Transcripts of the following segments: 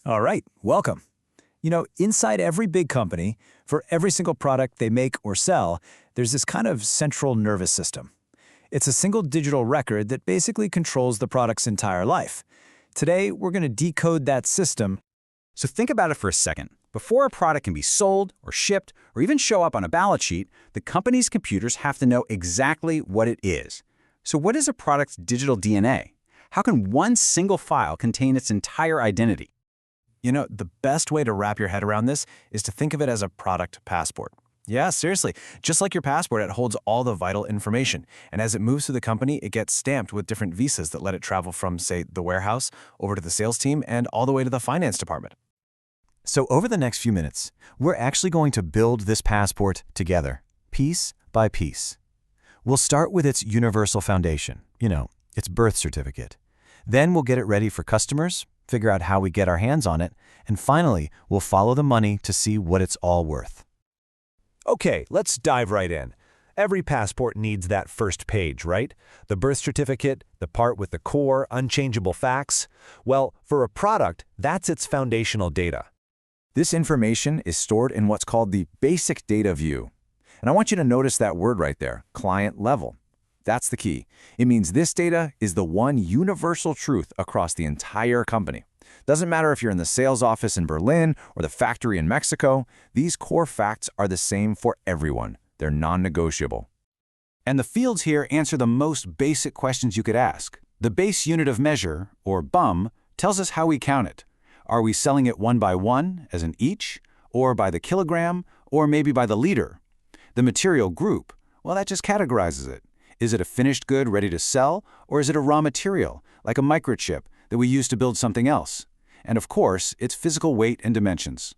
All right, welcome. Inside every big company, for every single product they make or sell, there's this kind of central nervous system. It's a single digital record that basically controls the product's entire life. Today, we're going to decode that system. So think about it for a second. Before a product can be sold or shipped or even show up on a balance sheet, the company's computers have to know exactly what it is. So what is a product's digital DNA? How can one single file contain its entire identity? The best way to wrap your head around this is to think of it as a product passport. Yeah, seriously. Just like your passport, it holds all the vital information. And as it moves through the company, it gets stamped with different visas that let it travel from, say, the warehouse over to the sales team and all the way to the finance department. So over the next few minutes, we're actually going to build this passport together, piece by piece. We'll start with its universal foundation, its birth certificate. Then we'll get it ready for customers, figure out how we get our hands on it, and finally, we'll follow the money to see what it's all worth. Okay, let's dive right in. Every passport needs that first page, right? The birth certificate, the part with the core, unchangeable facts. Well, for a product, that's its foundational data. This information is stored in what's called the basic data view. And I want you to notice that word right there, client level. That's the key. It means this data is the one universal truth across the entire company. Doesn't matter if you're in the sales office in Berlin or the factory in Mexico, these core facts are the same for everyone. They're non-negotiable. And the fields here answer the most basic questions you could ask. The base unit of measure, or BUM, tells us how we count it. Are we selling it one by one, as in each, or by the kilogram, or maybe by the liter? The material group, well, that just categorizes it. Is it a finished good ready to sell, or is it a raw material, like a microchip, that we use to build something else? And of course, its physical weight and dimensions.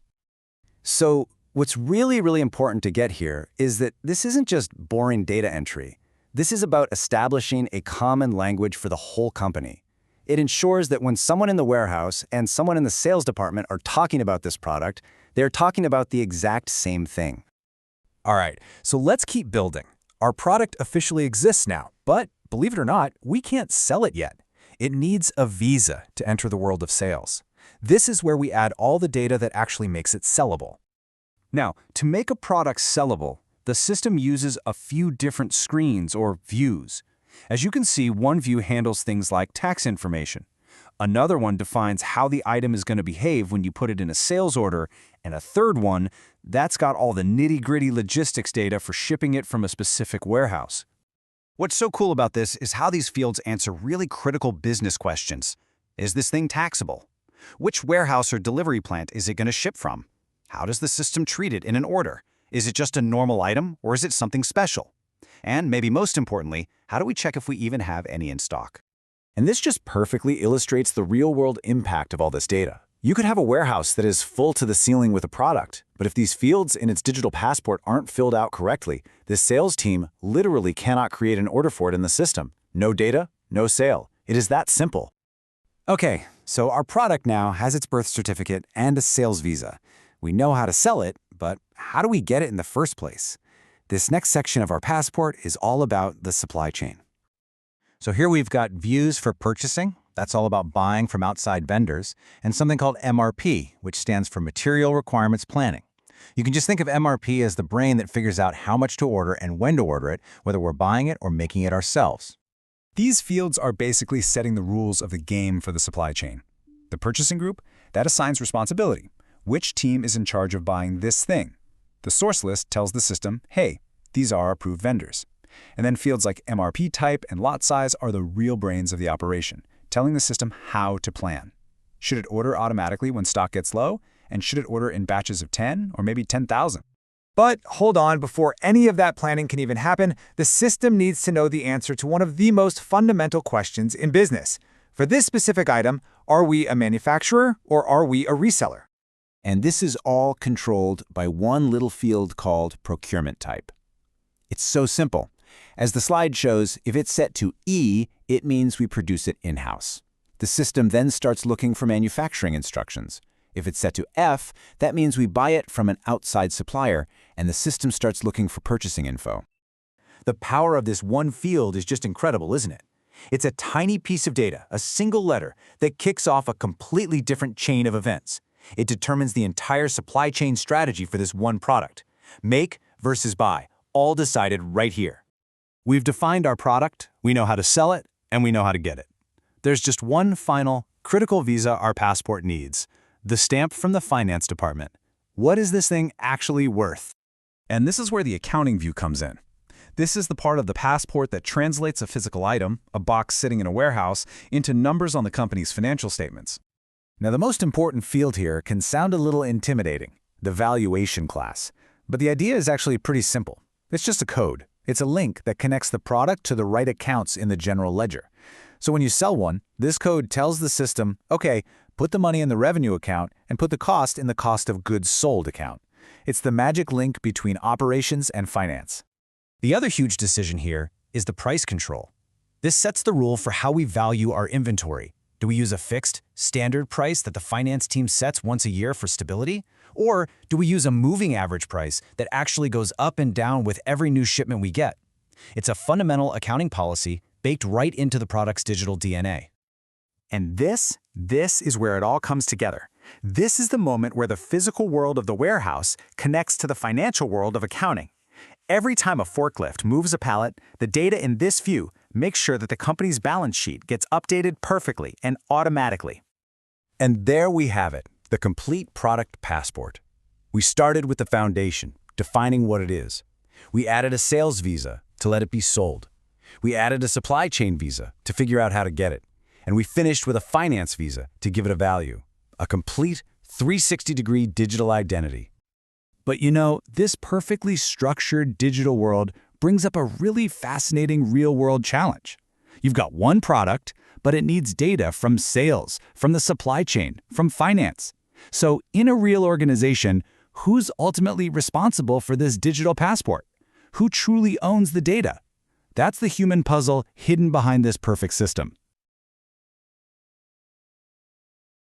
So what's really, really important to get here is that this isn't just boring data entry. This is about establishing a common language for the whole company. It ensures that when someone in the warehouse and someone in the sales department are talking about this product, they're talking about the exact same thing. All right, so let's keep building. Our product officially exists now, but believe it or not, we can't sell it yet. It needs a visa to enter the world of sales. This is where we add all the data that actually makes it sellable. Now, to make a product sellable, the system uses a few different screens or views. As you can see, one view handles things like tax information. Another one defines how the item is going to behave when you put it in a sales order, and a third one, that's got all the nitty-gritty logistics data for shipping it from a specific warehouse. What's so cool about this is how these fields answer really critical business questions. Is this thing taxable? Which warehouse or delivery plant is it going to ship from? How does the system treat it in an order? Is it just a normal item, or is it something special? And maybe most importantly, how do we check if we even have any in stock? And this just perfectly illustrates the real-world impact of all this data. You could have a warehouse that is full to the ceiling with a product, but if these fields in its digital passport aren't filled out correctly, the sales team literally cannot create an order for it in the system. No data, no sale. It is that simple. Okay, so our product now has its birth certificate and a sales visa. We know how to sell it, but how do we get it in the first place? This next section of our passport is all about the supply chain. So here we've got views for purchasing. That's all about buying from outside vendors, and something called MRP, which stands for Material Requirements Planning. You can just think of MRP as the brain that figures out how much to order and when to order it, whether we're buying it or making it ourselves. These fields are basically setting the rules of the game for the supply chain. The purchasing group, that assigns responsibility. Which team is in charge of buying this thing? The source list tells the system, hey, these are approved vendors. And then fields like MRP type and lot size are the real brains of the operation, telling the system how to plan. Should it order automatically when stock gets low? And should it order in batches of 10 or maybe 10,000? But hold on, before any of that planning can even happen, the system needs to know the answer to one of the most fundamental questions in business. For this specific item, are we a manufacturer or are we a reseller? And this is all controlled by one little field called procurement type. It's so simple. As the slide shows, if it's set to E, it means we produce it in-house. The system then starts looking for manufacturing instructions. If it's set to F, that means we buy it from an outside supplier, and the system starts looking for purchasing info. The power of this one field is just incredible, isn't it? It's a tiny piece of data, a single letter, that kicks off a completely different chain of events. It determines the entire supply chain strategy for this one product. Make versus buy, all decided right here. We've defined our product, we know how to sell it, and we know how to get it. There's just one final, critical visa our passport needs: the stamp from the finance department. What is this thing actually worth? And this is where the accounting view comes in. This is the part of the passport that translates a physical item, a box sitting in a warehouse, into numbers on the company's financial statements. Now, the most important field here can sound a little intimidating: the valuation class. But the idea is actually pretty simple. It's just a code. It's a link that connects the product to the right accounts in the general ledger. So when you sell one, this code tells the system, okay, put the money in the revenue account and put the cost in the cost of goods sold account. It's the magic link between operations and finance. The other huge decision here is the price control. This sets the rule for how we value our inventory. Do we use a fixed, standard price that the finance team sets once a year for stability? Or do we use a moving average price that actually goes up and down with every new shipment we get? It's a fundamental accounting policy baked right into the product's digital DNA. And this is where it all comes together. This is the moment where the physical world of the warehouse connects to the financial world of accounting. Every time a forklift moves a pallet, the data in this view makes sure that the company's balance sheet gets updated perfectly and automatically. And there we have it, the complete product passport. We started with the foundation, defining what it is. We added a sales visa to let it be sold. We added a supply chain visa to figure out how to get it. And we finished with a finance visa to give it a value. A complete 360-degree digital identity. But you know, this perfectly structured digital world brings up a really fascinating real-world challenge. You've got one product, but it needs data from sales, from the supply chain, from finance. So in a real organization, who's ultimately responsible for this digital passport? Who truly owns the data? That's the human puzzle hidden behind this perfect system.